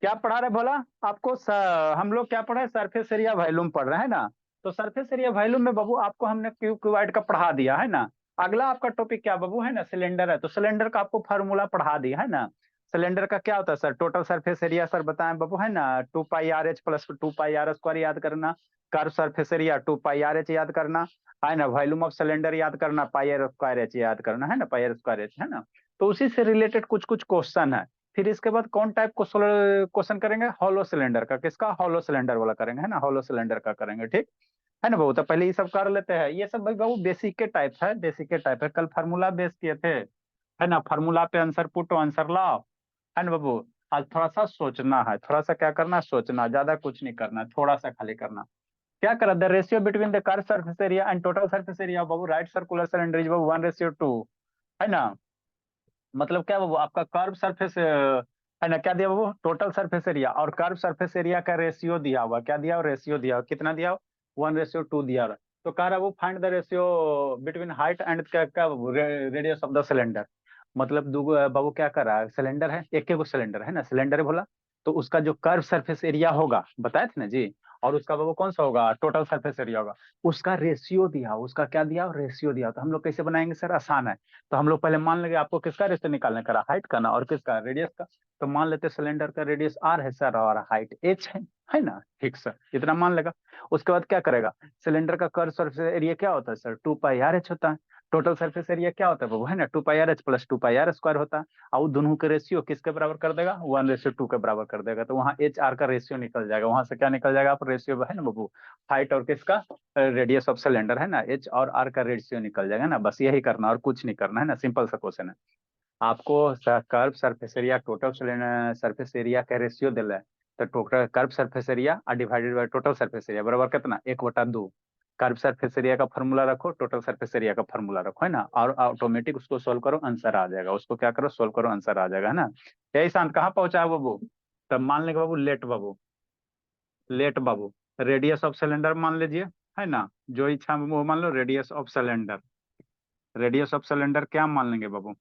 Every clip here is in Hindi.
क्या पढ़ा रहे भोला आपको हम लोग क्या पढ़े, सरफेस एरिया वॉल्यूम पढ़ रहे हैं ना। तो सरफेस एरिया वॉल्यूम में बाबू आपको हमने क्यू क्यूबाइड का पढ़ा दिया है ना। अगला आपका टॉपिक क्या बाबू है ना, सिलेंडर है। तो सिलेंडर का आपको फार्मूला पढ़ा दिया है ना। सिलेंडर का क्या होता है sir, total surface area sir बताएं बाबू है ना, 2 pi R H plus 2 pi R square याद करना। Curve surface area 2 pi R H याद करना है ना। वॉल्यूम ऑफ सिलेंडर याद करना, पाई आर स्क्वायर एच याद करना है ना, पाई आर स्क्वायर एच है ना। तो उसी से रिलेटेड कुछ कुछ क्वेश्चन है। फिर इसके बाद कौन टाइप को क्वेश्चन करेंगे, हॉलो सिलेंडर का। किसका, हॉलो सिलेंडर वाला करेंगे है ना, हॉलो सिलेंडर का करेंगे, ठीक है ना बाबू। तो पहले ये सब कर लेते हैं, ये सब भाई बाबू बेसिक के टाइप है, बेसिक के टाइप है। कल फार्मूला बेस किए थे है ना, फार्मूला पे आंसर पुट आंसर लाओ है ना बाबू। आज थोड़ा सा सोचना है, थोड़ा सा क्या करना है, सोचना, ज्यादा कुछ नहीं करना है, थोड़ा सा खाली करना। क्या करा, the ratio between the curve surface area and total surface area बाबू राइट सर्कुलर सिलेंडर इज बाबू 1:2 है ना। मतलब क्या बाबू, आपका कर्व सरफेस है ना, क्या दिया बाबू, टोटल सरफेस एरिया और कर्व सरफेस एरिया का रेशियो दिया हुआ, क्या दिया हुआ, रेशियो दिया हुआ, कितना दिया हुआ, 1:2 दिया हुआ। तो कह रहा वो find the ratio between height and क्या रेडियस ऑफ द सिलेंडर। मतलब दो बाबू क्या कर रहा है, सिलेंडर है, एक एक सिलेंडर है ना, सिलेंडर है बोला। तो उसका जो कर्व सरफेस एरिया होगा बताए थे ना जी, और उसका बाबू कौन सा होगा, टोटल सरफेस एरिया होगा। उसका रेशियो दिया, उसका क्या दिया, रेशियो दिया। तो हम लोग कैसे बनाएंगे सर, आसान है। तो हम लोग पहले मान लेंगे आपको किसका रेशियो निकालने का, हाइट का ना, और किसका, रेडियस का। तो मान लेते सिलेंडर का रेडियस आर है सर, और हाइट एच है ना, ठीक सर, इतना मान लेगा। उसके बाद क्या करेगा, सिलेंडर का कर्व सरफेस एरिया क्या होता है सर, 2 पाई आर एच होता है। टोटल सरफेस एरिया क्या होता है बाबू है ना, 2 pi R H plus 2 pi R square होता है। और वो दोनों के रेशियो किसके बराबर कर देगा, 1:2 के बराबर कर देगा। तो वहाँ एच आर का रेशियो निकल जाएगा, वहां से क्या निकल जाएगा आप, रेशियो है ना बाबू, हाइट और किसका, रेडियस ऑफ सिलेंडर है ना, एच और आर का रेशियो निकल जाएगा ना। बस यही करना और कुछ नहीं करना है ना, सिंपल सा क्वेश्चन है। आपको curve surface area total surface area का रेशियो दिला है। तो total curve surface area divided by total surface area बराबर कितना, 1/2। कर्व सरफेस एरिया का फॉर्मूला रखो, टोटल सरफेस एरिया का फॉर्मूला रखो है ना, और ऑटोमेटिक उसको सोल्व करो, आंसर आ जाएगा। उसको क्या करो, सोल्व करो, आंसर आ जाएगा है ना। यही शांत कहाँ पहुंचा है बाबू। तब मान लेंगे बाबू, लेट बाबू, लेट बाबू, रेडियस ऑफ सिलेंडर मान लीजिए है ना, जो इच्छा वो मान लो, radius of cylinder. Radius of cylinder क्या मान लेंगे बाबू,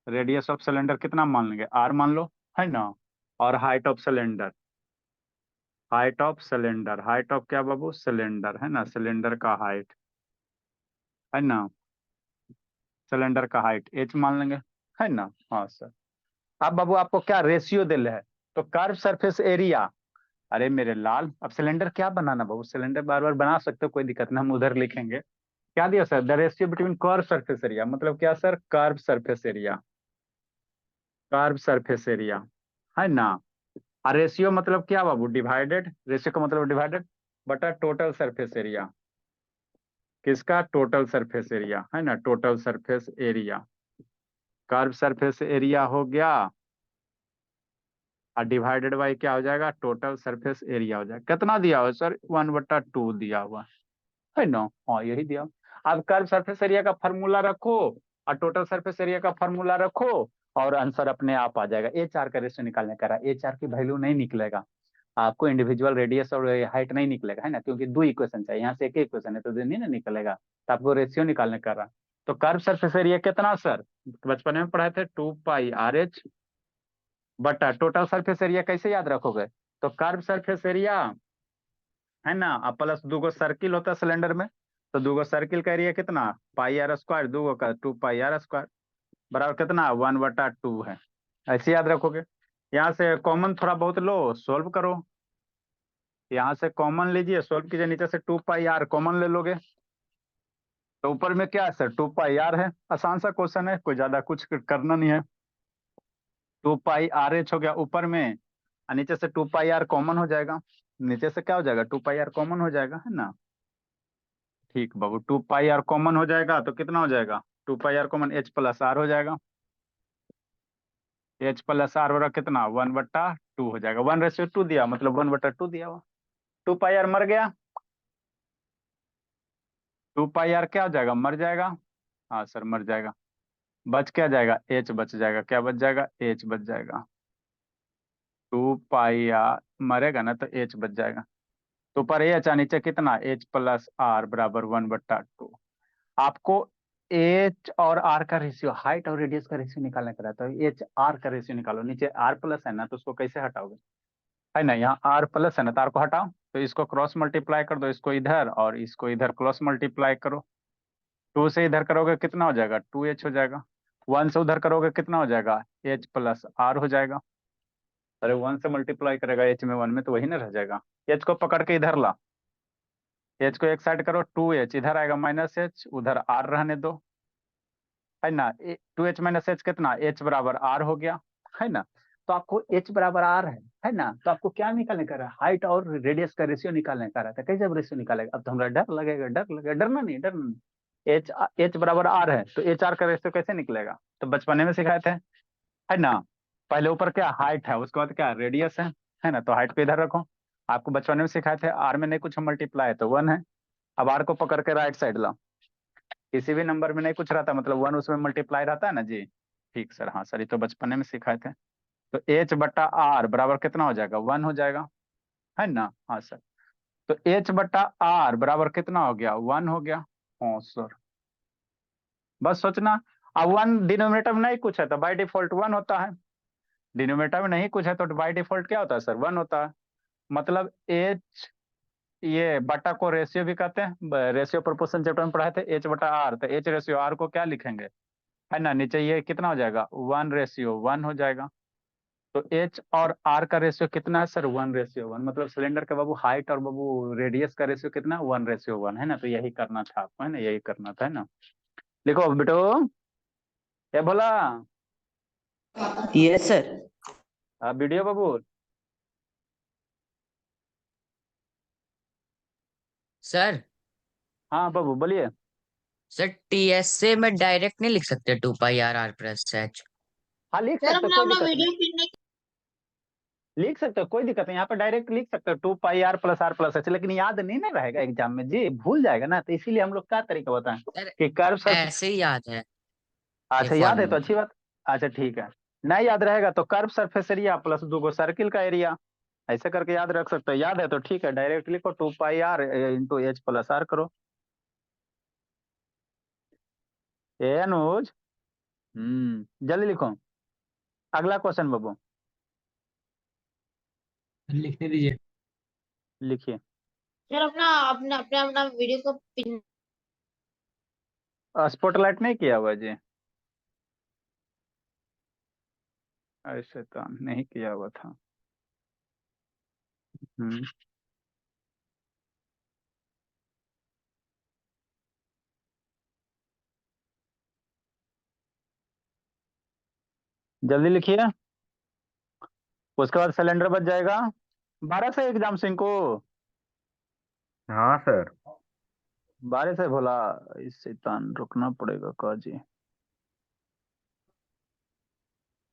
रेडियस ऑफ सिलेंडर कितना मान लेंगे, आर मान लो है ना। और height of cylinder, height of cylinder, height of क्या बाबू, सिलेंडर है ना, सिलेंडर का हाइट है ना, सिलेंडर का हाइट एच मान लेंगे है ना। हाँ सर। अब बाबू आपको क्या रेशियो दिल है, तो कर्व सरफेस एरिया, अरे मेरे लाल, अब सिलेंडर क्या बनाना बाबू, सिलेंडर बार बार बना सकते हो, कोई दिक्कत नहीं, हम उधर लिखेंगे। क्या दिया sir, the ratio between curve surface area, मतलब क्या sir, curve surface area, curve surface area है ना। और रेशियो मतलब क्या बाबू, डिवाइडेड, रेशियो का मतलब डिवाइडेड बटा टोटल सरफेस एरिया, किसका, टोटल सरफेस एरिया है ना, total surface area. Curve surface area हो गया, और डिवाइडेड बाई क्या हो जाएगा, टोटल सरफेस एरिया हो जाएगा। कितना दिया हुआ सर, 1/2 दिया हुआ है ना। हाँ यही दिया। अब कर्व सरफेस एरिया का फॉर्मूला रखो, और टोटल सरफेस एरिया का फॉर्मूला रखो, और आंसर अपने आप आ जाएगा। एच आर का रेशियो निकालने का रहा, एच आर की वैल्यू नहीं निकलेगा आपको, इंडिविजुअल रेडियस और हाइट नहीं निकलेगा है ना, क्योंकि दो इक्वेशन चाहिए, यहाँ से एक इक्वेशन है तो नहीं ना निकलेगा। तो आपको रेशियो निकालने का रहा। तो कर्व सरफेस एरिया कितना सर, बचपन में पढ़ाए थे, 2 पाई आर एच बटा टोटल सरफेस एरिया, कैसे याद रखोगे, तो कर्व सरफेस एरिया है ना, अब प्लस दो सर्किल होता है सिलेंडर में। तो दो सर्किल का एरिया कितना, पाई आर स्क्वायर, दो का 2 पाई आर स्क्वायर, बराबर कितना, 1/2 है। ऐसे याद रखोगे। यहाँ से कॉमन थोड़ा बहुत लो, सोल्व करो। यहाँ से कॉमन लीजिए, सोल्व कीजिए, नीचे से 2 पाई आर कॉमन ले लोगे। तो ऊपर में क्या है सर, 2 पाई आर है, आसान सा क्वेश्चन है, कोई ज्यादा कुछ करना नहीं है। 2 पाई आर एच हो गया ऊपर में, और नीचे से 2 पाई आर कॉमन हो जाएगा। नीचे से क्या हो जाएगा, 2 पाई आर कॉमन हो जाएगा है ना। ठीक बाबू, 2 पाई आर कॉमन हो जाएगा तो कितना हो जाएगा, 2 pi R common, H plus R हो जाएगा। एच प्लस आर बराबर कितना, 1/2 हो जाएगा, 1:2 दिया मतलब 1/2 दिया हुआ। 2 पाई आर मर गया, 2 पाई आर क्या हो जाएगा, मर जाएगा। हाँ सर मर जाएगा। बच क्या जाएगा, एच बच जाएगा, क्या बच जाएगा, एच बच जाएगा। 2 पाई आर मरेगा ना तो एच बच जाएगा। तो ऊपर एच, नीचे कितना, एच प्लस आर बराबर 1/2। आपको एच और आर का रेशियो, हाइट और रेडियस का रेशियो निकालने का रहता है। एच आर का रेशियो निकालो। नीचे आर प्लस है ना, तो उसको कैसे हटाओगे? है ना, यहाँ आर प्लस है ना, तो आर को हटाओ, तो इसको क्रॉस मल्टीप्लाई कर दो, इसको इधर और इसको इधर क्रॉस मल्टीप्लाई करो। टू से इधर करोगे कितना हो जाएगा? टू एच हो जाएगा। वन से उधर करोगे कितना हो जाएगा? एच प्लस आर हो जाएगा। अरे वन से मल्टीप्लाई करेगा एच में वन में, तो वही ना रह जाएगा। एच को पकड़ के इधर ला, एच को एक साइड करो, टू एच इधर आएगा, माइनस एच उधर आर रहने दो। है ना, टू एच माइनस एच कितना? एच बराबर आर हो गया। है ना, तो आपको एच बराबर आर है ना, तो आपको क्या निकालने का रहा है? हाइट और रेडियस का रेशियो निकालने का रहता है। कैसे रेशियो निकालेगा? अब तो हमारा डर लगेगा, डर लगेगा, डरना नहीं, डरना नहीं। एच एच बराबर आर है, तो एच आर का रेशियो कैसे निकलेगा? तो बचपने में सिखाए थे। है ना, पहले ऊपर क्या हाइट है, उसके बाद क्या रेडियस है ना, तो हाइट को इधर रखो। आपको बचपन में सिखाए थे आर में नहीं कुछ मल्टीप्लाई है तो वन है। अब आर को पकड़ के राइट साइड ला, किसी भी नंबर में नहीं कुछ रहता मतलब वन उसमें मल्टीप्लाई रहता है ना जी। ठीक सर, हाँ सर, ये तो बचपने में सिखाए थे। तो एच बट्टा आर बराबर कितना हो जाएगा? वन हो जाएगा। है ना, हाँ सर। तो एच बट्टा आर बराबर कितना हो गया? वन हो गया। हाँ सर, बस सोचना। अब वन डिनोमिनेटर में नहीं कुछ है तो बाय डिफॉल्ट वन होता है, डिनोमिनेटर में नहीं कुछ है तो बाय डिफॉल्ट क्या होता है सर? वन होता है। मतलब एच, ये बटा को रेशियो भी कहते हैं, रेशियो प्रोपोर्शन चैप्टर में पढ़ाए थे, एच बटा आर, तो एच रेशियो आर को क्या लिखेंगे? है ना, नीचे ये कितना हो जाएगा? वन रेशियो वन हो जाएगा। तो एच और आर का रेशियो कितना है सर? One ratio one. मतलब सिलेंडर का बाबू हाइट और बाबू रेडियस का रेशियो कितना? One ratio one. है ना, तो यही करना था आपको, है ना, यही करना था। है ना, लिखो बेटो। क्या बोला? Yes sir. वीडियो बाबू। सर हाँ बाबू बोलिए। सर टीएसए में डायरेक्ट नहीं लिख सकते 2 पाई आर प्लस एच? हाँ लिख सर सकते हो, अपना कोई अपना दिक्कत नहीं। वीडियो पिन नहीं। लिख सकते हो, कोई दिक्कत नहीं, यहाँ पे डायरेक्ट लिख सकते हो two pi r plus h, लेकिन याद नहीं ना रहेगा एग्जाम में जी, भूल जाएगा ना, तो इसीलिए हम लोग क्या तरीका बताएं सर कि कर्व सर। ऐसे ही याद है ये अच्छा याद है तो फॉर्मूला। अच्छी बात। अच्छा ठीक है, नहीं याद रहेगा तो कर्व सरफेस एरिया प्लस दो गो सर्किल का एरिया, ऐसे करके याद रख सकते हो। याद है तो ठीक है, डायरेक्ट लिखो two pi r into h plus r करो। ए अनुज, जल्दी लिखो। अगला क्वेश्चन बाबू, लिखने दीजिए। लिखिए। सर अपना अपना अपना अपना वीडियो को पिन। स्पॉटलाइट नहीं किया हुआ जी? ऐसे तो नहीं किया हुआ था। हम्म, जल्दी लिखिए। उसके बाद सिलेंडर बच जाएगा। 12 से एग्जाम सिंह को। हाँ सर। 12 से भोला, इस शैतान रुकना पड़ेगा का जी।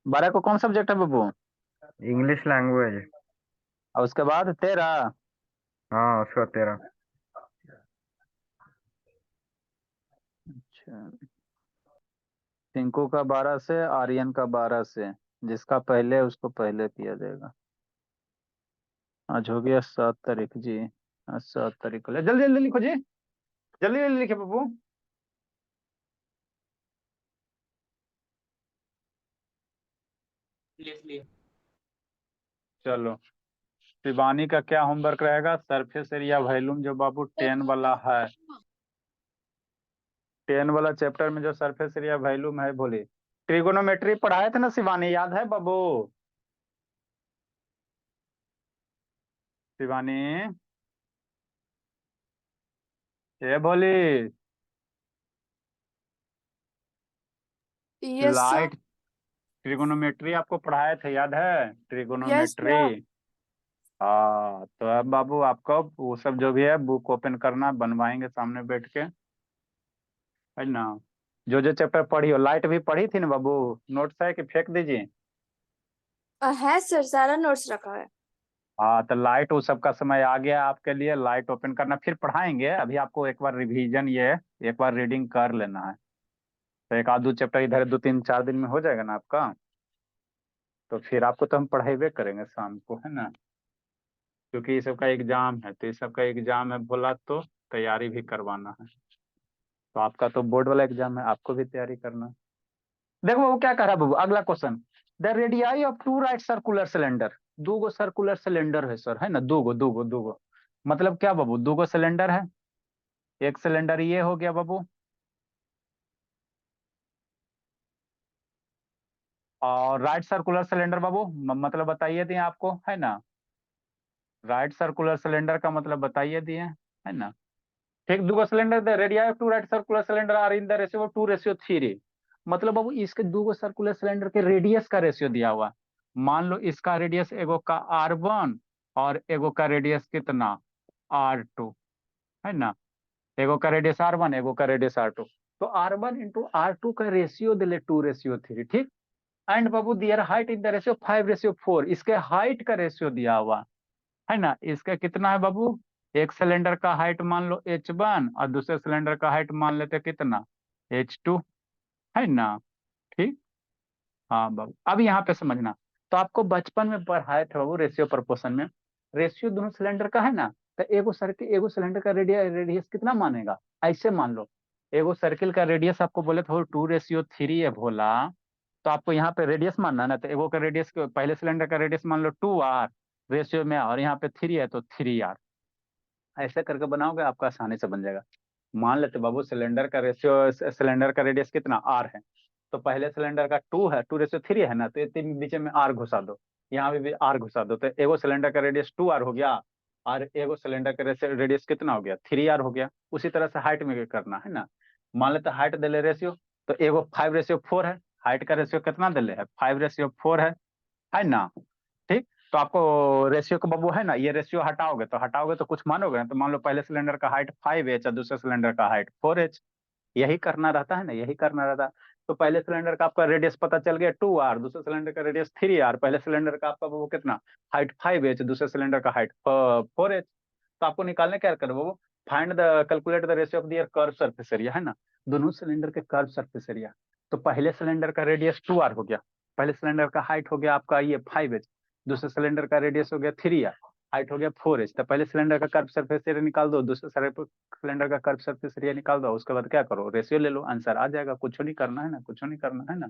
12 को कौन सब्जेक्ट है बाबू? English language. और उसके बाद 13। हाँ उसका 13। अच्छा, टिंकू का 12 से, आर्यन का 12 से, जिसका पहले उसको पहले किया जाएगा। आज हो गया 7 तारीख जी। आज 7 तारीख को जल्दी जल्दी लिखो जी, जल्दी जल्दी लिखे बाबू। लिख लिया। चलो, शिवानी का क्या होमवर्क रहेगा? सरफेस एरिया वॉल्यूम जो बाबू 10 वाला है, 10 वाला चैप्टर में जो सरफेस एरिया वॉल्यूम है, बोले ट्रिगोनोमेट्री पढ़ाए थे ना शिवानी, याद है बाबू? शिवानी, ये बोली यस सर। लाइट, ट्रिगोनोमेट्री आपको पढ़ाए थे, याद है यस ट्रिगोनोमेट्री? सर। हाँ, तो अब बाबू आपको वो सब जो भी है बुक ओपन करना, बनवाएंगे सामने बैठ के। है ना, जो जो चैप्टर पढ़ी हो, लाइट भी पढ़ी थी ना बाबू? नोट्स है कि फेंक दीजिए? है सर, सारा नोट्स रखा है। हाँ, तो लाइट वो सब का समय आ गया आपके लिए, लाइट ओपन करना, फिर पढ़ाएंगे। अभी आपको एक बार रिवीजन, ये एक बार रीडिंग कर लेना है, तो एक आध दो चैप्टर इधर 2 3 4 दिन में हो जाएगा ना आपका। तो फिर आपको तो हम पढ़ेबे करेंगे शाम को, है ना, क्योंकि ये सब का एग्जाम है, तो ये सब का एग्जाम है बोला तो तैयारी भी करवाना है। तो आपका तो बोर्ड वाला एग्जाम है, आपको भी तैयारी करना। देखो वो क्या कह रहा है बाबू, अगला question. The radii of two right circular cylinder. दो गो सर्कुलर सिलेंडर है सर, है ना, दो गो मतलब क्या बाबू, दो गो सिलेंडर है। एक सिलेंडर ये हो गया बाबू, और राइट सर्कुलर सिलेंडर बाबू मतलब बताइए दिए आपको, है ना। राइट सर्कुलर सिलेंडर का मतलब बताइए दिए, है ना। ठीक, दो cylinder the radii of two right circular cylinder are in the ratio 2:3। मतलब बाबू इसके दो सर्कुलर सिलेंडर के रेडियस का रेशियो दिया हुआ। मान लो इसका रेडियस एगो का R1 और एगो का रेडियस कितना, R2, है ना। एगो का रेडियस R1, एगो का रेडियस R2। तो R1 × R2 का रेशियो दिले 2:3, ठीक। एंड बाबू their height in the ratio 5:4। इसके हाइट का रेशियो दिया हुआ, है ना। इसका कितना है बाबू, एक सिलेंडर का हाइट मान लो H1 और दूसरे सिलेंडर का हाइट मान लेते कितना, H2, है ना। ठीक। हाँ बाबू, अब यहाँ पे समझना। तो आपको बचपन में पढ़ाए थे बाबू रेशियो प्रोपोर्शन में। रेशियो दोनों सिलेंडर का है ना, तो एगो सिलेंडर का रेडियस कितना मानेगा। ऐसे मान लो एगो सर्किल का रेडियस आपको बोले थे 2:3 है भोला। तो आपको यहाँ पे रेडियस मानना है ना, तो एगो का रेडियस, पहले सिलेंडर का रेडियस मान लो 2R रेशियो में, और यहाँ पे 3 है तो 3R। ऐसे करके बनाओगे आपका आसानी से बन जाएगा। मान लेते बाबू सिलेंडर का रेशियो, सिलेंडर का रेडियस कितना R है, तो पहले सिलेंडर का 2 है, 2:3 है ना, तो ये बीच में R घुसा दो, यहाँ पे भी R घुसा दो, तो एगो सिलेंडर का रेडियस 2R हो गया, और एगो सिलेंडर का रेडियस कितना हो गया, 3R हो गया। उसी तरह से हाइट में भी करना है ना। मान लेते हाइट दिले रेशियो, तो एगो 5:4 है, हाइट का रेशियो कितना दिले है, 5:4 है ना। ठीक। तो आपको रेशियो का बाबू है ना, ये रेशियो हटाओगे तो कुछ मानोगे ना, तो मान लो पहले सिलेंडर का हाइट 5H और दूसरे सिलेंडर का हाइट 4H। यही करना रहता है ना, यही करना रहता है। तो पहले सिलेंडर का आपका रेडियस पता चल गया 2R, दूसरे सिलेंडर का रेडियस 3R, पहले सिलेंडर का आपका वो कितना, हाइट 5H, दूसरे सिलेंडर का हाइट 4H। तो आपको निकालने क्या करो वो, find the calculate the ratio of their curve surface area, है ना, दोनों सिलेंडर के कर्व सरफेस एरिया। तो पहले सिलेंडर का रेडियस 2R हो गया, पहले सिलेंडर का हाइट हो गया आपका ये 5H, दूसरे सिलेंडर का रेडियस हो गया 3R, हाइट हो गया 4H। तो पहले सिलेंडर का कर्व सरफेस एरिया निकाल दो, दूसरे सिलेंडर का कर्व सरफेस एरिया निकाल दो, उसके बाद क्या करो, रेशियो ले लो, आंसर आ जाएगा। कुछ नहीं करना है ना, कुछ नहीं करना है ना।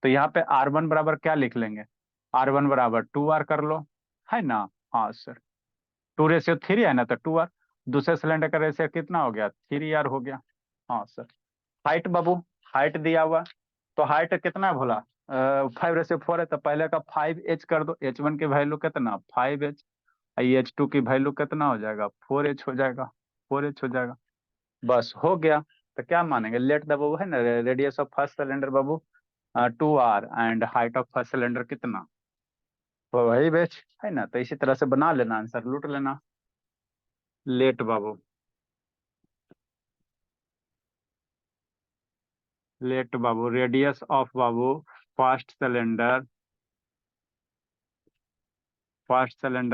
तो यहाँ पे R1 बराबर क्या लिख लेंगे, R1 बराबर 2R कर लो, है ना। हाँ सर, 2:3 है ना, तो 2R। दूसरे सिलेंडर का रेशियो कितना हो गया, 3R हो गया। हाँ सर। हाइट बाबू, हाइट दिया हुआ, तो हाइट कितना है भोला, 5:4 है, तो पहले का 5H कर दो, H1 की वैल्यू कितना 5H, H2 की वैल्यू कितना हो जाएगा 4H हो जाएगा, 4H हो जाएगा। बस हो गया। तो क्या मानेंगे, लेट द बाबू है ना, radius of first cylinder Babu 2R and height of first cylinder कितना, तो वही बेच, है ना। तो इसी तरह से बना लेना, आंसर लूट लेना। लेट बाबू, लेट बाबू, रेडियस ऑफ बाबू फर्स्ट सिलेंडर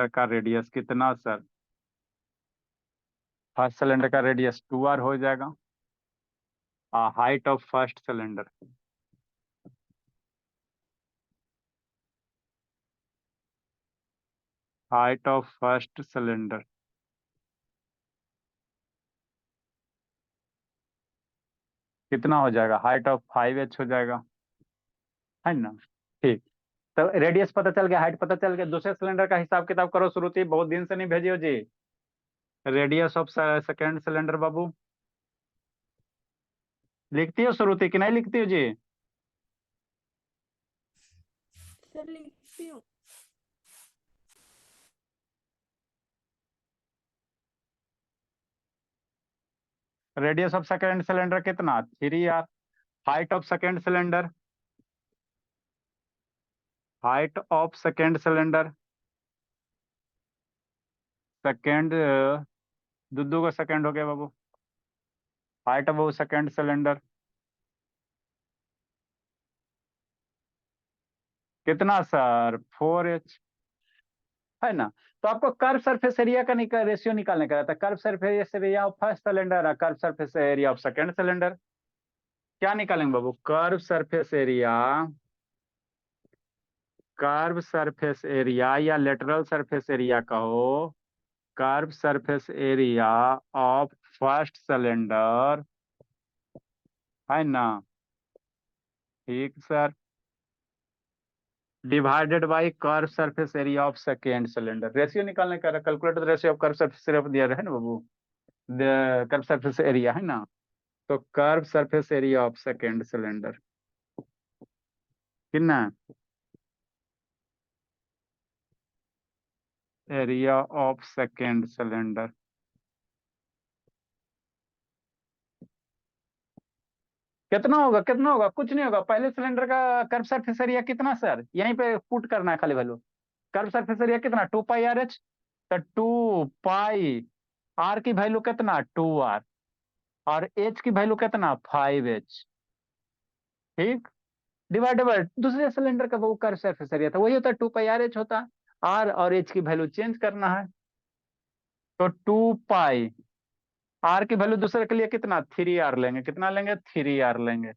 का रेडियस कितना सर, फर्स्ट सिलेंडर का रेडियस 2R हो जाएगा। Height of first cylinder, height of first cylinder कितना हो जाएगा, हाइट ऑफ 5H हो जाएगा, है ना। ठीक। तो रेडियस पता चल गया, हाइट पता चल गया, दूसरे सिलेंडर का हिसाब किताब करो श्रुति, बहुत दिन से नहीं भेजी हो जी। रेडियस ऑफ सेकेंड सिलेंडर बाबू लिखती हो श्रुति कि नहीं लिखती हो जी। सर लिखती हूँ। रेडियस ऑफ सेकेंड सिलेंडर कितना 3R। Height of second cylinder, height of second cylinder, second, दो का सेकेंड हो गया बाबू, हाइट ऑफ सेकेंड सिलेंडर कितना सर 4H, है ना। तो आपको कर्व सरफेस एरिया का रेशियो निकालने का रहता है, curve surface area of first cylinder और curve surface area of second cylinder. क्या निकालेंगे बाबू, curve surface area, curve surface area या लेटरल सरफेस एरिया कहो, curve surface area of first cylinder है ना। ठीक sir. Divided by curve surface area of second cylinder, ratio निकालने का calculated ratio of curve surface area दिया है ना बाबू, कर्व सरफेस एरिया है ना। तो curve surface area of second cylinder कितना, एरिया ऑफ सेकेंड सिलेंडर कितना होगा, कितना होगा, कुछ नहीं होगा। पहले सिलेंडर का कर्व सरफेस एरिया कितना सर, यहीं पे पुट करना है खाली वैल्यू। कर्व सरफेस एरिया कितना, 2 पाई आर एच। तो 2 पाई आर की वैल्यू कितना, 2 आर, और एच की वैल्यू कितना, 5 एच। ठीक, डिवाइड बाय दूसरे सिलेंडर का वो कर्व सरफेस एरिया था, वही होता है 2 पाई आर एच होता। आर और एच की वैल्यू चेंज करना है। तो 2 पाई आर की वैल्यू दूसरे के लिए कितना, 3 आर लेंगे, कितना लेंगे, 3 आर लेंगे।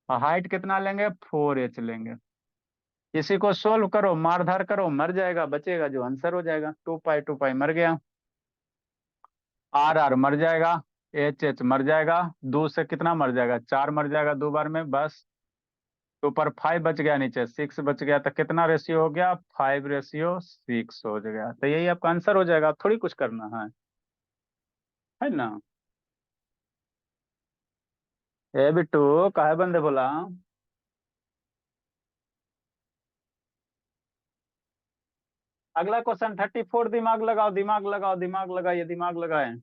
और हाइट कितना लेंगे, 4 एच लेंगे। इसी को सोल्व करो, मारधार करो, मर जाएगा, बचेगा जो आंसर हो जाएगा। 2 पाई मर गया, आर आर मर जाएगा, एच एच मर जाएगा। 2 से कितना मर जाएगा, 4 मर जाएगा 2 बार में बस। तो ऊपर 5 बच गया, नीचे 6 बच गया। तो कितना रेशियो हो गया, 5:6 हो गया। तो यही आपका आंसर हो जाएगा, थोड़ी कुछ करना है ना। ए बिट्टू, काहे बंदे बोला। अगला क्वेश्चन 34, दिमाग लगाओ, दिमाग लगाओ, दिमाग लगाइए, दिमाग लगाए।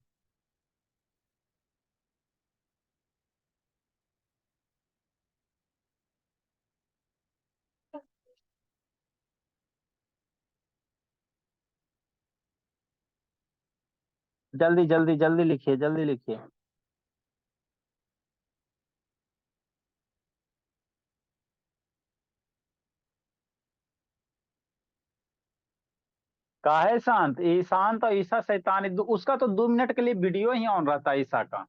जल्दी जल्दी जल्दी लिखिए, जल्दी लिखिए। काहे शांत, ईशांत और ईसा शैतानी, उसका तो 2 मिनट के लिए वीडियो ही ऑन रहता है ईसा का,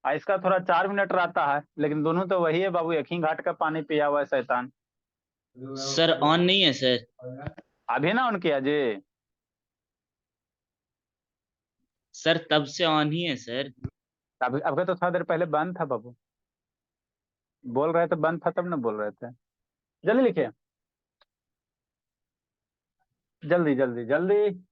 और इसका थोड़ा 4 मिनट रहता है, लेकिन दोनों तो वही है बाबू, एक ही घाट का पानी पिया हुआ है शैतान। सर ऑन नहीं है सर। अभी ना ऑन किया जी। सर तब से ऑन ही है सर। अभी अभी तो थोड़ा देर पहले बंद था बाबू, बोल रहे थे बंद था तब ना बोल रहे थे। जल्दी लिखिए, जल्दी जल्दी जल्दी।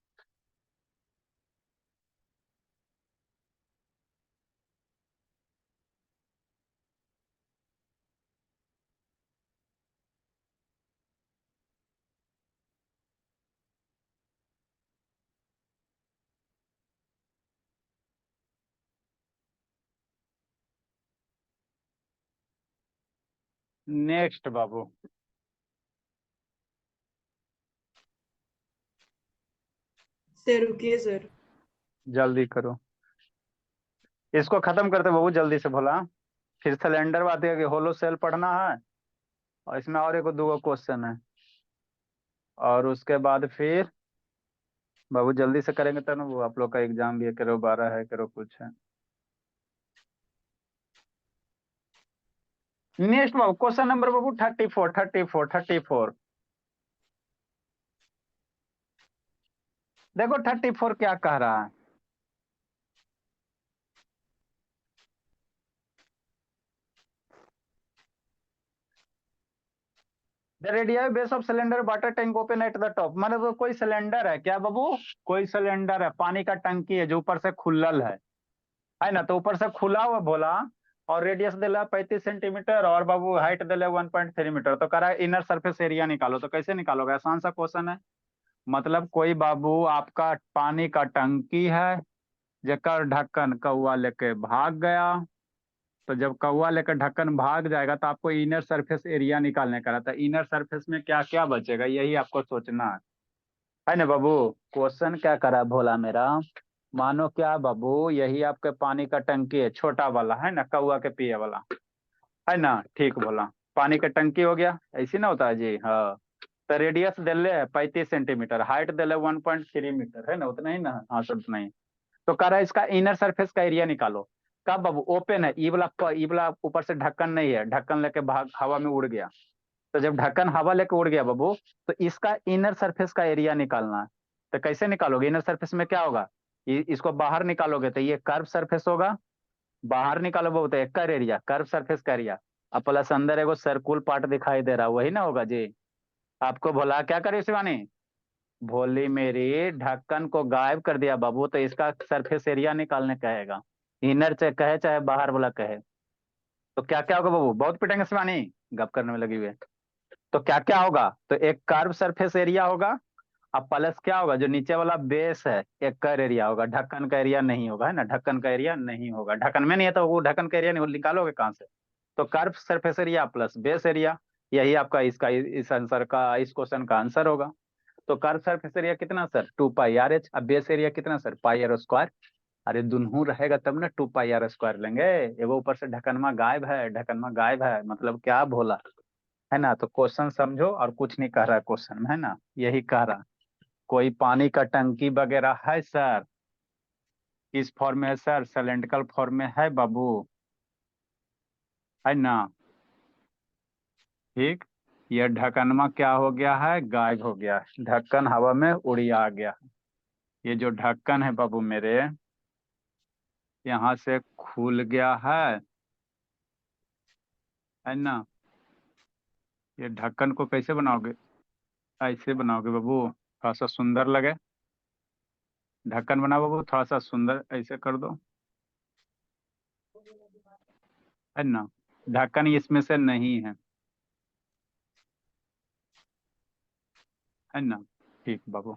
नेक्स्ट बाबू, सर रुकिए सर। जल्दी करो, इसको खत्म करते बाबू जल्दी से भोला। फिर सिलेंडर बात है कि होलो सेल पढ़ना है, और इसमें और एक दो क्वेश्चन है, और उसके बाद फिर बाबू जल्दी से करेंगे तब ना, वो आप लोग का एग्जाम भी है, करो 12 है, करो कुछ है। नेक्स्ट बाबू क्वेश्चन नंबर बाबू 34 34 34। देखो 34 क्या कह रहा है। The radial base of cylinder water tank open at the top, मतलब वो कोई सिलेंडर है क्या बाबू, कोई सिलेंडर है, पानी का टंकी है जो ऊपर से खुलल है ना। तो ऊपर से खुला हुआ बोला, और रेडियस दिला 35 सेंटीमीटर, और बाबू हाइट दिले 1.3 मीटर। तो कह रहा है इनर सरफेस एरिया निकालो। तो कैसे निकालोगे, आसान सा क्वेश्चन है। मतलब कोई बाबू आपका पानी का टंकी है, जेकर ढक्कन कौआ लेके भाग गया। तो जब कौआ लेकर ढक्कन भाग जाएगा तो आपको इनर सरफेस एरिया निकालने का रहता है। इनर सरफेस में क्या क्या बचेगा, यही आपको सोचना है ना बाबू। क्वेश्चन क्या करा भोला मेरा, मानो क्या बाबू, यही आपके पानी का टंकी है, छोटा वाला है ना, कौआ के पिए वाला, है ना। ठीक बोला, पानी का टंकी हो गया, ऐसी ना होता है जी, हाँ। तो रेडियस दिले है 35 सेंटीमीटर, हाइट दिले 1.3 मीटर, है ना, उतना ही ना, हाँ सर उतना ही। तो कह रहा है इसका इनर सरफेस का एरिया निकालो। कब बाबू, ओपन है, ई वाला ऊपर से ढक्कन नहीं है, ढक्कन लेके भाग हवा में उड़ गया। तो जब ढक्कन हवा लेके उड़ गया बाबू, तो इसका इनर सरफेस का एरिया निकालना है। तो कैसे निकालोगे, इनर सरफेस में क्या होगा, इसको बाहर निकालोगे तो ये कर्व सरफेस होगा, बाहर निकालो बाबू, तो एक का एरिया, कर्व सरफेस का एरिया, अब प्लस अंदर एगो सर्कुल पार्ट दिखाई दे रहा, वही ना होगा जी। आपको बोला क्या करे शिवानी, भोली मेरी ढक्कन को गायब कर दिया बाबू, तो इसका सरफेस एरिया निकालने कहेगा, इनर चाहे कहे चाहे बाहर वाला कहे। तो क्या क्या होगा बाबू, बहुत पिटेंगे शिवानी, गप करने में लगी हुई है। तो क्या क्या होगा, तो एक कर्व सरफेस एरिया होगा, अब प्लस क्या होगा, जो नीचे वाला बेस है एक कर एरिया होगा, ढक्कन का एरिया नहीं होगा, है ना, ढक्कन का एरिया नहीं होगा, ढक्कन में नहीं है तो वो ढक्कन का एरिया नहीं निकालोगे कहाँ से। तो curve surface area plus base area, यही आपका इसका इस आंसर का, इस क्वेश्चन का आंसर होगा। तो कर्व सरफेस एरिया कितना सर, 2 पाई आर एच, अब बेस एरिया कितना सर, पाई आर स्क्वायर। अरे दुनू रहेगा तब ना 2 पाई आर स्क्वायर लेंगे, ये वो ऊपर से ढक्कनमा गायब है, ढक्कनमा गायब है मतलब क्या भोला, है ना। तो क्वेश्चन समझो, और कुछ नहीं कह रहा क्वेश्चन में, है ना, यही कह रहा। कोई पानी का टंकी वगैरह है सर, किस फॉर्म में है सर, सिलेंड्रिकल फॉर्म में है बाबू, है ना। ठीक, ये ढक्कनमा क्या हो गया है, गायब हो गया, ढक्कन हवा में उड़िया गया। ये जो ढक्कन है बाबू मेरे, यहाँ से खुल गया है ना। ये ढक्कन को कैसे बनाओगे, ऐसे बनाओगे बाबू, थोड़ा सा सुंदर लगे, ढक्कन बनाओ बाबू, थोड़ा सा सुंदर ऐसे कर दो, है ना। ढक्कन इसमें से नहीं है ना। ठीक बाबू,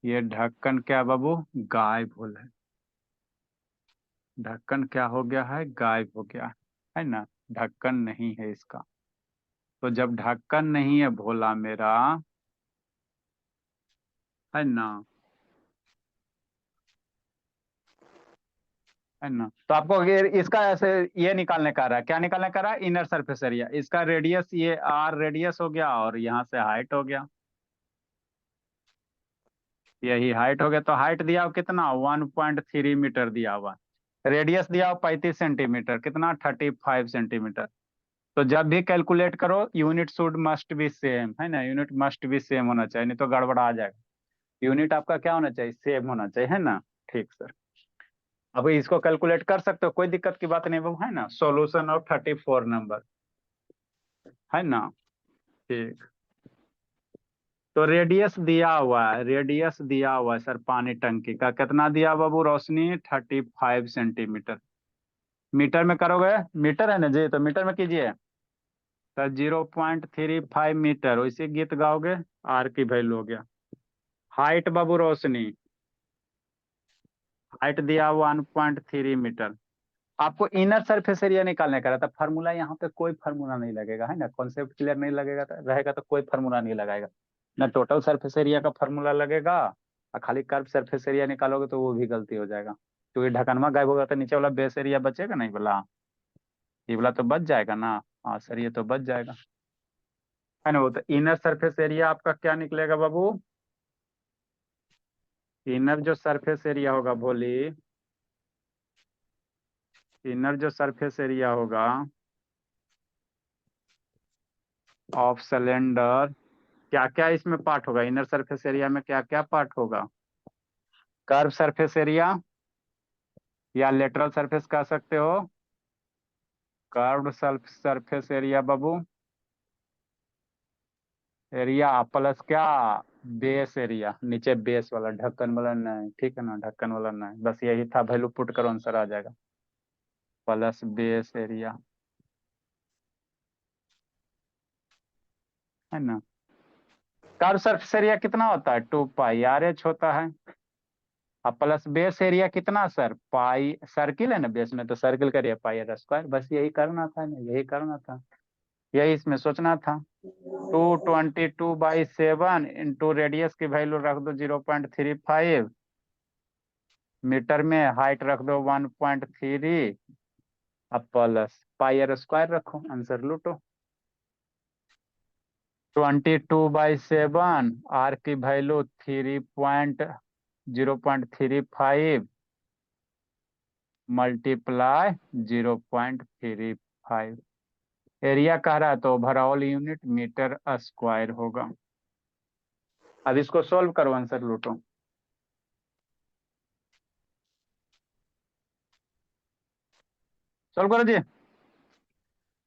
ये ढक्कन क्या बाबू, गायब हो है, ढक्कन क्या हो गया है, गायब हो गया है ना, ढक्कन नहीं है इसका। तो जब ढक्कन नहीं है भोला मेरा, है ना, है ना, तो आपको इसका ऐसे ये निकालने का रहा है, क्या निकालने का रहा है, इनर सरफेस एरिया, इसका रेडियस ये आर रेडियस हो गया, और यहाँ से हाइट हो गया, यही हाइट हो गया। तो हाइट दिया हो कितना, 1.3 मीटर दिया हुआ, रेडियस दिया हो 35 सेंटीमीटर, कितना 35 सेंटीमीटर। तो जब भी कैलकुलेट करो unit should must be same, है ना, यूनिट मस्ट बी सेम होना चाहिए, नहीं तो गड़बड़ा आ जाएगा। यूनिट आपका क्या होना चाहिए, सेम होना चाहिए, है ना। ठीक सर, अब इसको कैलकुलेट कर सकते हो, कोई दिक्कत की बात नहीं बाबू, है ना। सॉल्यूशन ऑफ 34 नंबर, है ना। ठीक, तो रेडियस दिया हुआ है, रेडियस दिया हुआ है सर पानी टंकी का, कितना दिया बाबू रोशनी, 35 सेंटीमीटर। मीटर में करोगे, मीटर है ना जी, तो मीटर में कीजिए, तो 0.35 मीटर, वैसे गीत गाओगे, आर की वैल्यू हो गया। हाइट बाबू रोशनी, हाइट दिया 1.3 मीटर। आपको इनर सरफेस एरिया निकालने का रहता, फार्मूला यहाँ पे कोई फार्मूला नहीं लगेगा, है ना, कॉन्सेप्ट क्लियर नहीं लगेगा रहेगा तो कोई फार्मूला नहीं लगाएगा ना, टोटल सरफेस एरिया का फार्मूला लगेगा, और खाली कर्व सरफेस एरिया निकालोगे तो वो भी गलती हो जाएगा, क्योंकि ढकनमा गायब होगा तो नीचे वाला बेस एरिया बचेगा नहीं बोला, ये वाला तो बच जाएगा ना। हाँ सर, ये तो बच जाएगा, है ना। वो तो इनर सरफेस एरिया आपका क्या निकलेगा बाबू, इनर जो सरफेस एरिया होगा बोली, इनर जो सरफेस एरिया होगा ऑफ सिलेंडर, क्या क्या इसमें पार्ट होगा, इनर सरफेस एरिया में क्या क्या पार्ट होगा, कर्व सरफेस एरिया या लेटरल सरफेस कह सकते हो, कर्व्ड सरफेस एरिया बाबू, एरिया प्लस क्या, बेस एरिया, नीचे बेस वाला, ढक्कन वाला नहीं, ठीक है ना, ढक्कन वाला नहीं, बस यही था, वैल्यू पुट करो आंसर आ जाएगा, प्लस बेस एरिया, है ना। कर्व सरफेस एरिया कितना होता है, 2 पाई आर एच होता है, अब प्लस बेस एरिया कितना सर, पाई, सर्किल है ना बेस में, तो सर्किल का एरिया पाई आर स्क्वायर, बस यही करना था ना, यही करना था, यही इसमें सोचना था। 222/7 इंटू रेडियस की वैल्यू रख दो 0.35, मीटर में हाइट रख दो 1.3, अब प्लस पाई आर स्क्वायर रखो, आंसर लूटो। 22/7, आर की वैल्यू 0.35 मल्टीप्लाई 0.35, एरिया कह रहा है तो ओवरऑल यूनिट मीटर स्क्वायर होगा। अब इसको सोल्व करो, आंसर लूटो। सोल्व करो जी।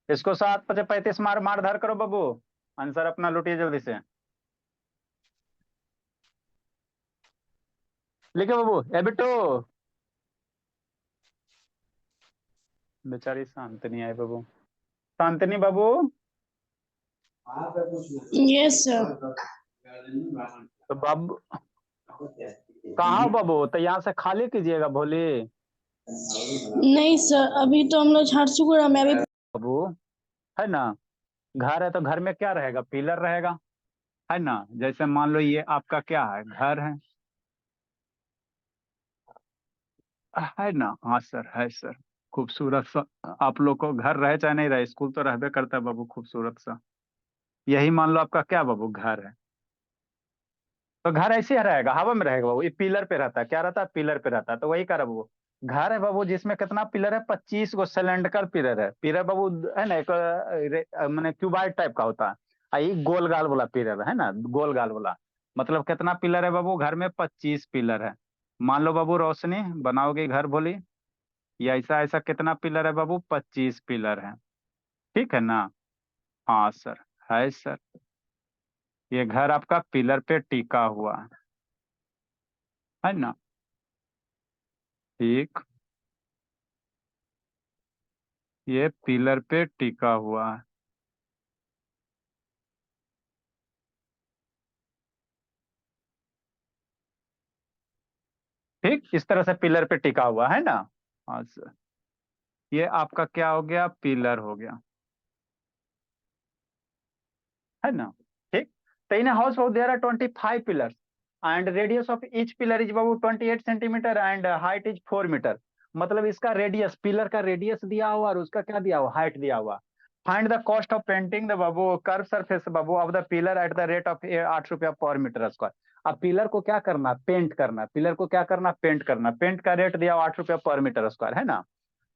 इसको 7×5 = 35 मार मार धार करो बाबू। आंसर अपना लुटिए जल्दी से। लिखे बाबू। ए बिट्टू। बेचारी शांतनी आई बाबू। शांतनी बाबू। Yes sir. तो बाबू कहाँ हो बाबू? तो यहाँ से खाली कीजिएगा भोली। नहीं सर, अभी तो हम लोग झारसुगुड़ा में अभी। बाबू है ना, घर है तो घर में क्या रहेगा? पिलर रहेगा, है ना। जैसे मान लो ये आपका क्या है, घर है ना। हाँ सर, है सर। खूबसूरत सा आप लोग को घर रहे चाहे नहीं रहे, स्कूल तो रहबे करता है बाबू खूबसूरत सा। यही मान लो आपका क्या बाबू, घर है। तो घर ऐसे ही रहेगा, हवा में रहेगा बाबू। ये पिलर पे रहता है, क्या रहता है? पिलर पे रहता है। तो वही कह रहा बाबू, घर है बाबू जिसमें कितना पिलर है? 25 गो सिलेंड्रिकल पिलर है। पिलर बाबू है ना, एक मैंने क्यूबाइड टाइप का होता है। ये गोल गाल वाला पिलर है ना, गोल गाल वाला। मतलब कितना पिलर है बाबू घर में? 25 पिलर है। मान लो बाबू रोशनी बनाओगे घर भोली, ये ऐसा ऐसा कितना पिलर है बाबू? 25 पिलर है। ठीक है ना। हाँ सर, है सर। ये घर आपका पिलर पे टिका हुआ है ना। ठीक, ये पिलर पे टिका हुआ है। ठीक, इस तरह से पिलर पे टिका हुआ है ना। हाँ सर, ये आपका क्या हो गया? पिलर हो गया, है ना। ठीक। तो in house there are 25 pillars and radius of each pillar is बाबू 28 centimetre and height is 4 metre. मतलब इसका रेडियस, पिलर का रेडियस दिया हुआ और उसका क्या दिया हुआ? हाइट दिया हुआ। Find the cost of painting the Babu curve surface Babu of the pillar at the rate of 8 रुपया पर मीटर स्क्वायर। अब पिलर को क्या करना? पेंट करना। पिलर को क्या करना? पेंट करना। पेंट का रेट दिया हुआ 8 रुपया पर मीटर स्क्वायर, है ना।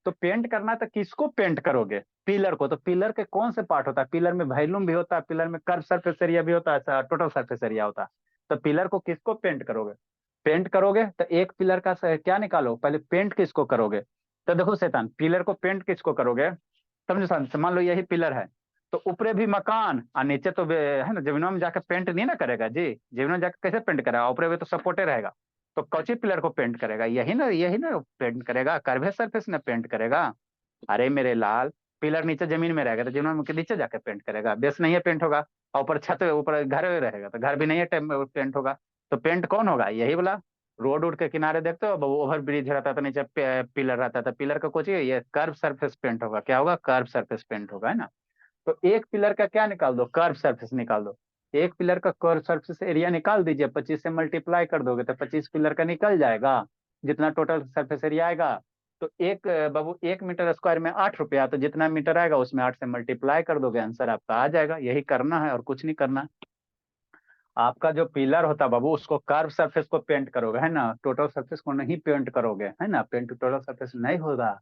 तो पेंट करना है तो किसको पेंट करोगे? पिलर को। तो पिलर के कौन से पार्ट होता है? पिलर में वॉल्यूम भी होता है, पिलर में कर्व सरफेस एरिया भी होता है, टोटल सरफेस एरिया होता है। तो पिलर को किसको पेंट करोगे? पेंट करोगे तो एक पिलर का क्या निकालो, पहले पेंट किसको करोगे? तो देखो शैतान, पिलर को पेंट किसको करोगे? समझो शांत, मान लो यही पिलर है, तो ऊपरे भी मकान और नीचे तो है ना, जमीनों में जाकर पेंट नहीं ना करेगा जी। जमीनों में जाकर कैसे पेंट करेगा? ऊपरे भी तो सपोर्टे रहेगा। तो कौची पिलर को पेंट करेगा? यही ना पेंट करेगा, कर्वे सरफेस ने पेंट करेगा। अरे मेरे लाल, पिलर नीचे जमीन में रहेगा तो जमीन के नीचे जाकर पेंट करेगा, बेस नहीं है पेंट होगा। और ऊपर छत ऊपर घर में रहेगा तो घर भी नहीं है पेंट होगा। तो पेंट कौन होगा? यही वाला। रोड उड के किनारे देखते हो ओवर ब्रिज रहता था, नीचे पिलर रहता था, पिलर का कुछ ये कर्व सरफेस पेंट होगा। क्या होगा? कर्व सरफेस पेंट होगा, है ना। तो एक पिलर का क्या निकाल दो? कर्व सरफेस निकाल दो। एक पिलर का कर्व सरफेस एरिया निकाल दीजिए, 25 से मल्टीप्लाई कर दोगे तो 25 पिलर का निकल जाएगा, जितना टोटल सरफेस एरिया आएगा। तो एक बाबू 1 मीटर स्क्वायर में 8 रुपया, तो जितना मीटर आएगा उसमें 8 से मल्टीप्लाई कर दोगे, आंसर आपका आ जाएगा। यही करना है और कुछ नहीं करना। आपका जो पिलर होता है बाबू, उसको कर्व सरफेस को पेंट करोगे, है ना। टोटल सरफेस को नहीं पेंट करोगे, है ना। पेंट टोटल सरफेस नहीं होगा,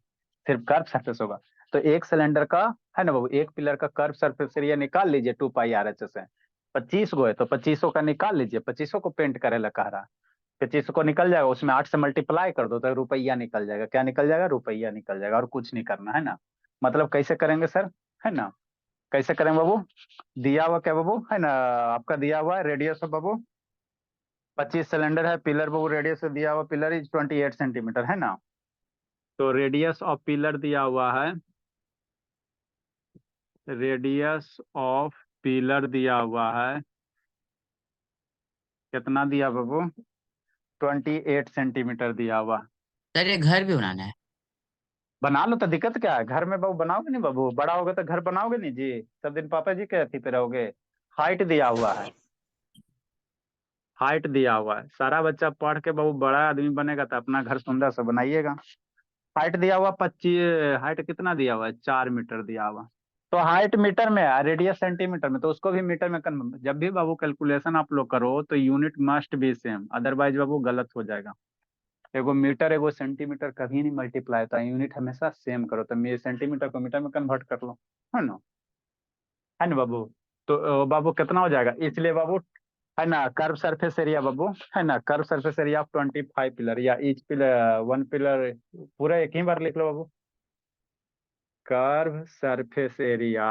सिर्फ कर्व सरफेस होगा। तो एक सिलेंडर का, है ना बाबू, एक पिलर का कर्व सरफेस एरिया निकाल लीजिए 2π/RHS से। 25 गो है तो 25 का निकाल लीजिए, 25 को पेंट करे ला कह रहा। 25 को निकल जाएगा, उसमें 8 से मल्टीप्लाई कर दो तो रुपया निकल जाएगा। क्या निकल जाएगा? रुपया निकल जाएगा, और कुछ नहीं करना, है ना। मतलब कैसे करेंगे सर, है ना। कैसे करेंगे बाबू? दिया हुआ क्या बाबू, है ना, आपका दिया हुआ है रेडियस ऑफ बाबू 25 सिलेंडर है, पिलर बाबू रेडियस दिया हुआ, पिलर इज 28 सेंटीमीटर, है ना। तो रेडियस ऑफ पिलर दिया हुआ है, रेडियस ऑफ पिलर दिया हुआ है, कितना दिया बाबू? 28 सेंटीमीटर दिया हुआ। सर ये घर भी बनाना है? बना लो, तो दिक्कत क्या है? घर में बाबू बनाओगे नहीं बाबू, बड़ा होगा तो घर बनाओगे नहीं जी, सब दिन पापा जी के अथी पे रहोगे। हाइट दिया हुआ है, हाइट दिया हुआ है। सारा बच्चा पढ़ के बाबू बड़ा आदमी बनेगा तो अपना घर सुंदर से बनाइएगा। हाइट दिया हुआ 25, हाइट कितना दिया हुआ है? 4 मीटर दिया हुआ। तो हाइट मीटर में है, रेडियस सेंटीमीटर में, तो उसको भी मीटर में कन्वर्ट। जब भी बाबू कैलकुलेशन आप लोग करो तो unit must be same, otherwise बाबू गलत हो जाएगा। एगो मीटर एगो सेंटीमीटर कभी नहीं मल्टीप्लाई होता है, यूनिट हमेशा सेम करो। तो मेरे सेंटीमीटर को मीटर में कन्वर्ट कर लो, है ना। है ना बाबू। तो बाबू कितना हो जाएगा? इसलिए बाबू, है ना, कर्व सरफेस एरिया बाबू, है ना, curve surface area of 25 pillar, या ईच पिलर 1 पिलर, पूरा एक ही बार लिख लो बाबू। Curve surface area,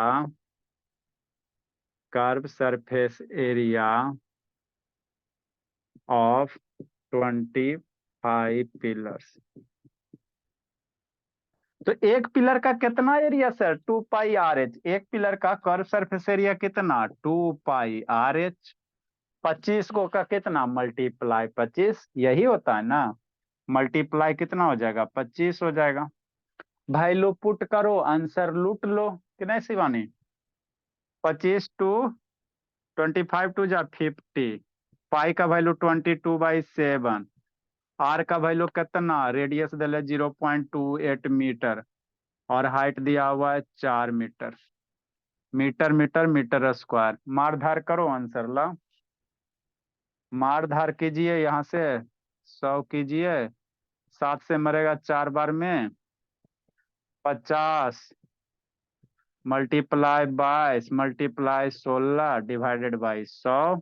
curve surface area of 25 pillars. तो एक पिलर का कितना area sir? 2 pi R H. एक पिलर का कर्व सरफेस एरिया कितना? 2 पाई आर एच। 25 को का कितना? मल्टीप्लाई 25, यही होता है ना। मल्टीप्लाई कितना हो जाएगा? 25 हो जाएगा। भाई लो पुट करो, आंसर लूट लो कि नहीं शिवानी? 25 टू 25 टू जा 50। पाई का वैल्यू 22/7। आर का वैल्यू कितना? रेडियस दिले 0.28 मीटर और हाइट दिया हुआ है 4 metre. Metre metre metre square. मार धार करो आंसर ला। मार धार कीजिए, यहाँ से 100 कीजिए, 7 से मरेगा 4 बार में 50 multiply 22 multiply 16 divided by 100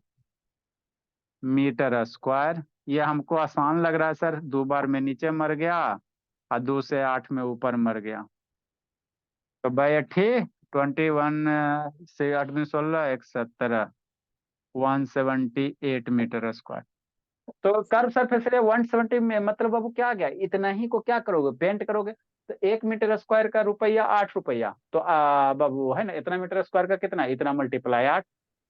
metre square. ये हमको आसान लग रहा है सर। 2 बार में नीचे मर गया और 2 से 8 में ऊपर मर गया। तो भाई 21 से 8 में 16 117 178 मीटर स्क्वायर। तो कर्व सरफेस एरिया 170 में मतलब बाबू क्या गया? इतना ही को क्या करोगे? पेंट करोगे तो 1 मीटर स्क्वायर का रुपया 8 रुपया। तो बाबू है ना, इतना मीटर स्क्वायर का कितना? इतना मल्टीप्लाई 8।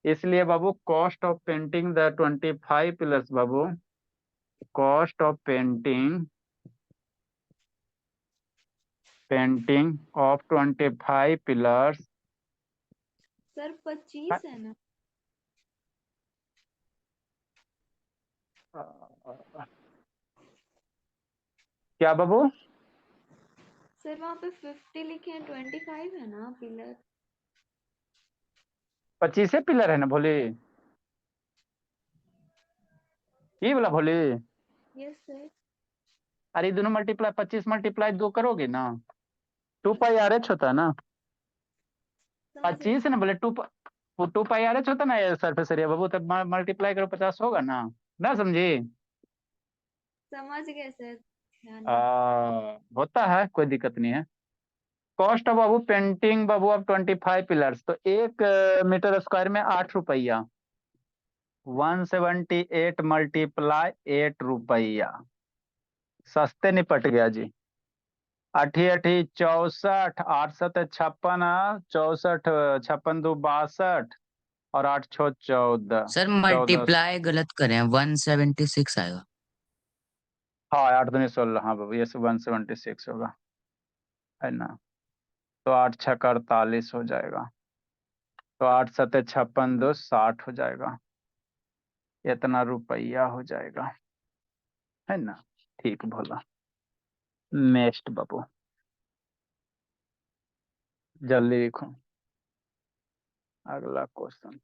इसलिए बाबू cost of painting the 25 pillars बाबू, cost of painting of 25 pillars. Sir 25 है ना? क्या बाबू? सर वहाँ पे 50 लिखे हैं, 25 है ना पिलर? 25 पिलर है ना भोले? ये वाला भोले? Yes sir. अरे दोनों मल्टीप्लाई 25 मल्टीप्लाई 2 करोगे ना, 2 पाई आर एच होता है ना। समझ गए 25 है ना बोले, 2 पाई आर एच होता है ना ये सरफेस एरिया बाबू। तब मल्टीप्लाई करो 50 होगा ना। ना समझी? समझ गए सर, ध्यान आ, होता है, कोई दिक्कत नहीं है। Cost of Babu painting Babu of 25 pillars, तो 1 मीटर स्क्वायर में 8 रुपया। 178 मल्टीप्लाई 8 रुपया। सस्ते निपट गया जी। 8 8 64, 8 7 56, 64 56 2 62 और 8 6 14। सर 14। मल्टीप्लाई गलत करें, 176 आएगा। हाँ 8 दूनी 16, हाँ बाबू ये 176 होगा, है ना। तो 8 6 48 हो जाएगा। तो 8 7 56 2 60 हो जाएगा। इतना रुपया हो जाएगा, है ना। ठीक बोला। नेक्स्ट बाबू, जल्दी लिखो अगला क्वेश्चन।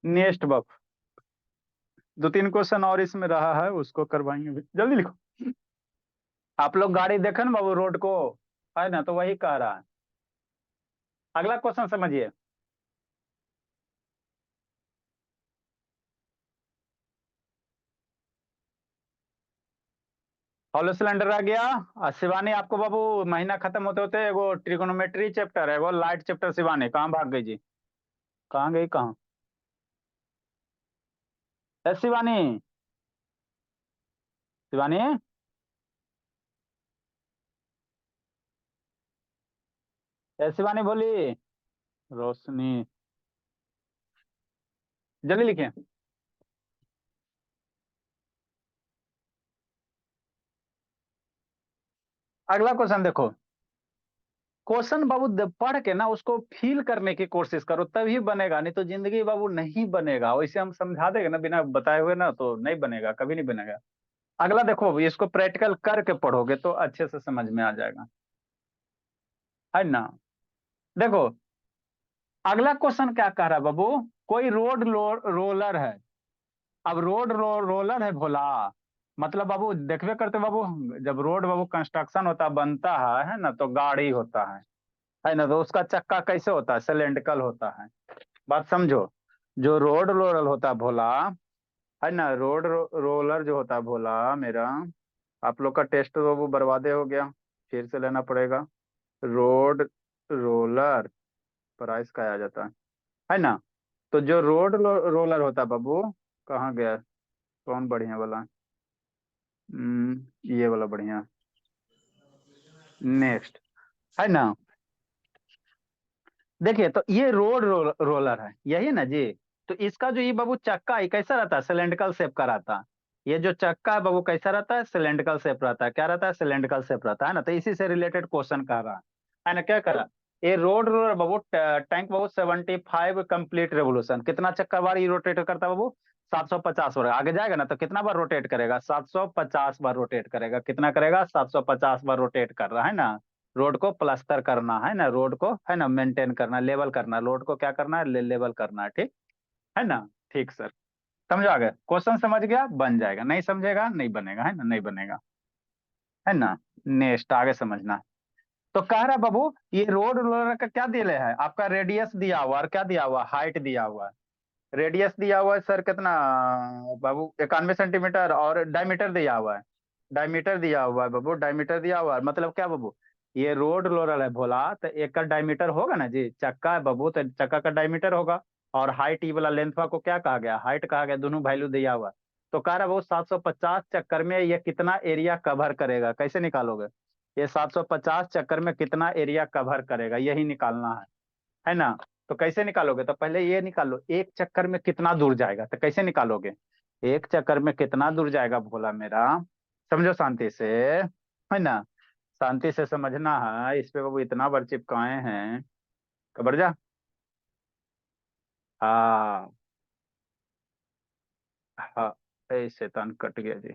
नेक्स्ट बाबू, 2 3 क्वेश्चन और इसमें रहा है, उसको करवाएंगे भी। जल्दी लिखो। आप लोग गाड़ी देखे ना बाबू रोड को, है ना, तो वही कह रहा है। अगला क्वेश्चन समझिए। हॉलो सिलेंडर आ गया। शिवानी आपको बाबू महीना खत्म होते होते एगो ट्रिगोनोमेट्री चैप्टर है, वो लाइट चैप्टर। शिवानी कहाँ भाग गई जी? कहाँ गई? कहाँ है शिवानी? शिवानी शिवानी बोली। रोशनी, जल्दी लिखिए। अगला क्वेश्चन देखो। क्वेश्चन बाबू पढ़ के ना उसको फील करने की कोशिश करो, तभी बनेगा, नहीं तो जिंदगी बाबू नहीं बनेगा। वैसे हम समझा देंगे ना बिना बताए हुए ना, तो नहीं बनेगा, कभी नहीं बनेगा। अगला देखो बाबू, इसको प्रैक्टिकल करके पढ़ोगे तो अच्छे से समझ में आ जाएगा, है ना। देखो अगला क्वेश्चन क्या कह रहा है बाबू, कोई रोलर है। अब रोलर है भोला, मतलब बाबू देखबे करते बाबू, जब रोड बाबू कंस्ट्रक्शन होता बनता है ना, तो गाड़ी होता है ना, तो उसका चक्का कैसे होता है, सिलेंड्रिकल होता है। बात समझो, जो रोलर होता है भोला, है ना, रोलर जो होता है भोला मेरा, आप लोग का टेस्ट तो बाबू बर्बादे हो गया, फिर से लेना पड़ेगा। रोड रोलर प्राइस का आ जाता है ना। तो जो रोलर होता है बाबू, कहाँ गया, कौन बढ़िया वाला, ये वाला बढ़िया, नेक्स्ट, है ना। देखिए तो ये रोलर है, यही ना जी। तो इसका जो ये बाबू चक्का है कैसा रहता है, सिलेंड्रिकल शेप का रहता है। ये जो चक्का है बाबू कैसा रहता है, सिलेंड्रिकल शेप रहता है। क्या रहता है, सिलेंड्रिकल शेप रहता है ना। तो इसी से रिलेटेड क्वेश्चन कर रहा है ना, क्या कर रहा है ये रोलर बाबू, टैंक बाबू 75 कंप्लीट रेवोल्यूशन, कितना चक्कर बार ये रोटेट करता है बाबू, 750 बार। आगे जाएगा ना तो कितना बार रोटेट करेगा, 750 बार रोटेट करेगा। कितना करेगा, 750 बार रोटेट कर रहा है ना। रोड को प्लास्टर करना है ना, रोड को है ना मेंटेन करना, लेवल करना, रोड को क्या करना है, लेवल करना है, ठीक है ना। ठीक सर, समझो। आ गया क्वेश्चन, समझ गया बन जाएगा, नहीं समझेगा नहीं बनेगा, है ना, नहीं बनेगा, है ना। नेक्स्ट आगे समझना। तो कह रहा है बाबू, ये रोड रोलर का क्या दिया है, आपका रेडियस दिया हुआ और क्या दिया हुआ, हाइट दिया हुआ है। रेडियस दिया हुआ है सर कितना बाबू, 91 सेंटीमीटर, और डायमीटर दिया हुआ है, डायमीटर दिया हुआ है बाबू, डायमीटर दिया हुआ है। मतलब क्या बाबू, ये रोड रोलर है भोला, तो एक का डायमीटर होगा ना जी, चक्का है बाबू तो चक्का का डायमीटर होगा। और हाइट ई वाला लेंथ को क्या कहा गया, हाइट कहा गया, दोनों वैल्यू दिया हुआ है। तो कह रहा है वो 750 चक्कर में ये कितना एरिया कवर करेगा, कैसे निकालोगे, ये 750 चक्कर में कितना एरिया कवर करेगा, यही निकालना है ना। तो कैसे निकालोगे, तो पहले ये निकालो एक चक्कर में कितना दूर जाएगा, तो कैसे निकालोगे, एक चक्कर में कितना दूर जाएगा भोला मेरा, समझो शांति से, है ना। शांति से समझना है, इस पे बाबू इतना बार चिपकाए हैं, खबर जा। हाँ हाँ, ए शैतान कट गया जी।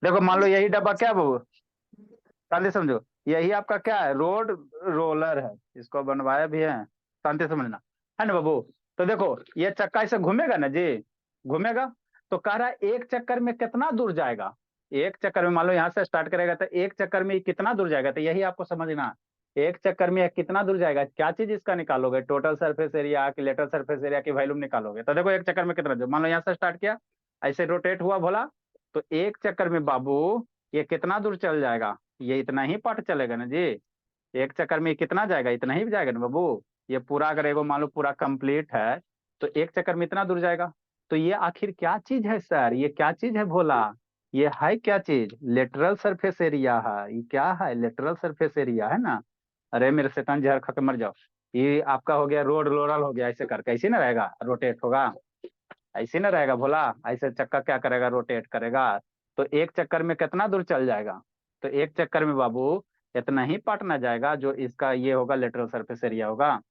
देखो मान लो यही डब्बा क्या बाबू, शांति से समझो, यही आपका क्या है, रोड रोलर है, इसको बनवाया भी है, शांति से समझना, है ना बाबू। तो देखो ये चक्का ऐसे घूमेगा ना जी, घूमेगा। तो कह रहा है एक चक्कर में कितना दूर जाएगा, एक चक्कर में मान लो यहाँ से स्टार्ट करेगा तो एक चक्कर में ये कितना दूर जाएगा, तो यही आपको समझना। एक चक्कर में ये कितना दूर जाएगा, क्या चीज इसका निकालोगे, टोटल सरफेस एरिया की लेटरल सरफेस एरिया की वैल्यू निकालोगे। तो देखो एक चक्कर में कितना दूर, मान लो यहाँ से स्टार्ट किया, ऐसे रोटेट हुआ भोला, तो एक चक्कर में बाबू ये कितना दूर चल जाएगा, ये इतना ही पार्ट चलेगा ना जी। एक चक्कर में ये कितना जाएगा, इतना ही जाएगा ना बाबू। ये पूरा अगर एगो मान लो पूरा कंप्लीट है, तो एक चक्कर में इतना दूर जाएगा। तो ये आखिर क्या चीज है सर, ये क्या चीज है भोला, ये है क्या चीज, लेटरल सरफेस एरिया है। ये क्या है, लेटरल सरफेस एरिया है ना। अरे मेरे शैतान जहर खा के मर जाओ। ये आपका हो गया रोड रोलर हो गया, ऐसे करके ऐसे ना रहेगा, रोटेट होगा, ऐसे ना रहेगा भोला। ऐसे चक्का क्या करेगा, रोटेट करेगा। तो एक चक्कर में कितना दूर चल जाएगा, तो एक चक्कर में बाबू इतना ही पार्ट ना जाएगा, जो इसका ये होगा लेटरल सरफेस एरिया होगा।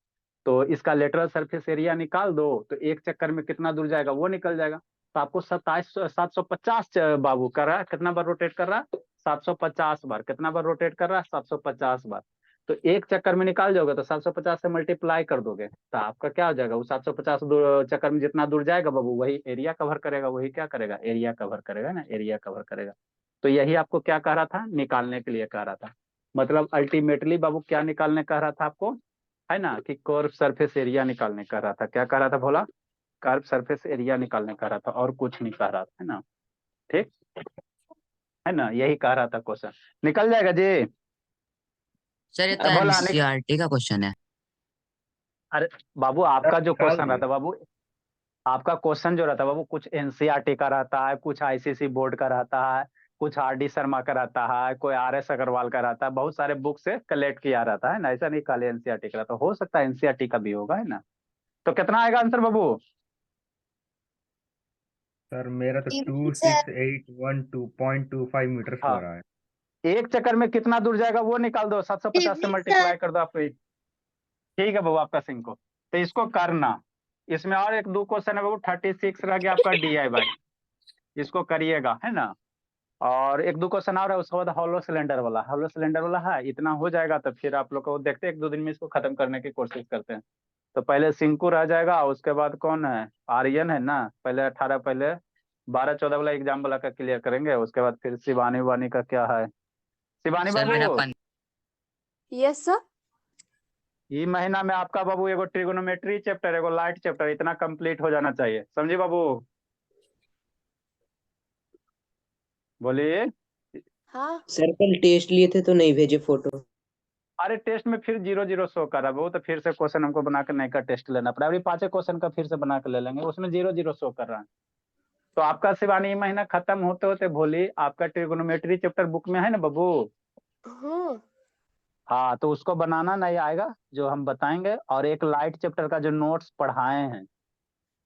तो इसका लेटरल सरफेस एरिया निकाल दो, तो एक चक्कर में कितना दूर जाएगा वो निकल जाएगा। तो आपको 750 बाबू कर रहा है, कितना बार रोटेट कर रहा है, 750 बार। कितना बार रोटेट कर रहा है, 750 बार। तो एक चक्कर में निकाल जाओगे तो 750 से मल्टीप्लाई कर दोगे, तो आपका क्या हो जाएगा, वो 750 चक्कर में जितना दूर जाएगा बाबू वही एरिया कवर करेगा, वही क्या करेगा, एरिया कवर करेगा ना, एरिया कवर करेगा। तो यही आपको क्या कह रहा था, निकालने के लिए कह रहा था। मतलब अल्टीमेटली बाबू क्या निकालने कह रहा था आपको, है ना, कि कर्व सरफेस एरिया निकालने कह रहा था। क्या कह रहा था भोला, कर्व सरफेस एरिया निकालने कह रहा था, और कुछ नहीं कह रहा था, है ना। ठीक है ना, यही कह रहा था क्वेश्चन, निकल जाएगा जी। सर ये तो भोला एनसीईआरटी का क्वेश्चन है। अरे बाबू सर आपका जो निकाल क्वेश्चन दिए। रहता बाबू, आपका क्वेश्चन जो रहता है बाबू, कुछ एनसीईआरटी का रहता है, कुछ आईसीसी बोर्ड का रहता है, कुछ आरडी शर्मा का रहता है, कोई आरएस अग्रवाल का रहता है, बहुत सारे बुक से कलेक्ट किया रहता है ना, ऐसा नहीं खाली एनसीईआरटी का रहता, हो सकता है एनसीईआरटी का भी होगा, है ना। तो कितना आएगा आंसर बाबू, सर मेरा तो 26812.25 मीटर हाँ, हो रहा है। एक चक्कर में कितना दूर जाएगा वो निकाल दो, 750 से मल्टीप्लाई कर दो आपको। ठीक है बाबू आपका सिंको, तो इसको करना। इसमें और एक दो क्वेश्चन है बाबू, 36 रह गया आपका DI बाई, इसको करिएगा, है ना। और एक दो क्वेश्चन और है, उसके बाद हॉलो सिलेंडर वाला है। इतना हो जाएगा तो फिर आप लोग को देखते हैं, एक दो दिन में इसको खत्म करने की कोशिश करते हैं। तो पहले सिंकू रह जाएगा, उसके बाद कौन है, आर्यन है ना। पहले 18, पहले 12-14 वाला एग्जाम वाला का क्लियर करेंगे, उसके बाद फिर शिवानी वानी का क्या है। शिवानी सर मेरा बाबू, यस सर। ये महीना में आपका बाबू एगो ट्रिगोनोमेट्री चैप्टर, एगो लाइट चैप्टर, इतना कंप्लीट हो जाना चाहिए, समझे बाबू। बोलिए। हाँ सर कल टेस्ट लिए थे तो नहीं भेजे फोटो। अरे टेस्ट में फिर 0-0 शो कर रहा है वो, तो फिर से क्वेश्चन हमको बना के नया का टेस्ट लेना पड़ा। अभी 5 क्वेश्चन का फिर से बना के ले लेंगे, उसमें 0-0 शो कर रहा है। तो आपका शिवानी ये महीना खत्म होते होते भोली आपका ट्रिगोनोमेट्री चैप्टर बुक में है ना बाबू। हाँ हाँ, तो उसको बनाना नहीं आएगा जो हम बताएंगे, और एक लाइट चैप्टर का जो नोट्स पढ़ाए हैं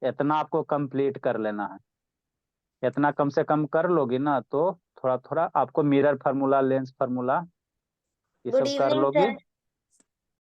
इतना आपको कंप्लीट कर लेना है। इतना कम से कम कर लोगी ना तो थोड़ा थोड़ा आपको मिरर फार्मूला, लेंस फार्मूला ये गुड सब कर इवनिंग लोगी। सर।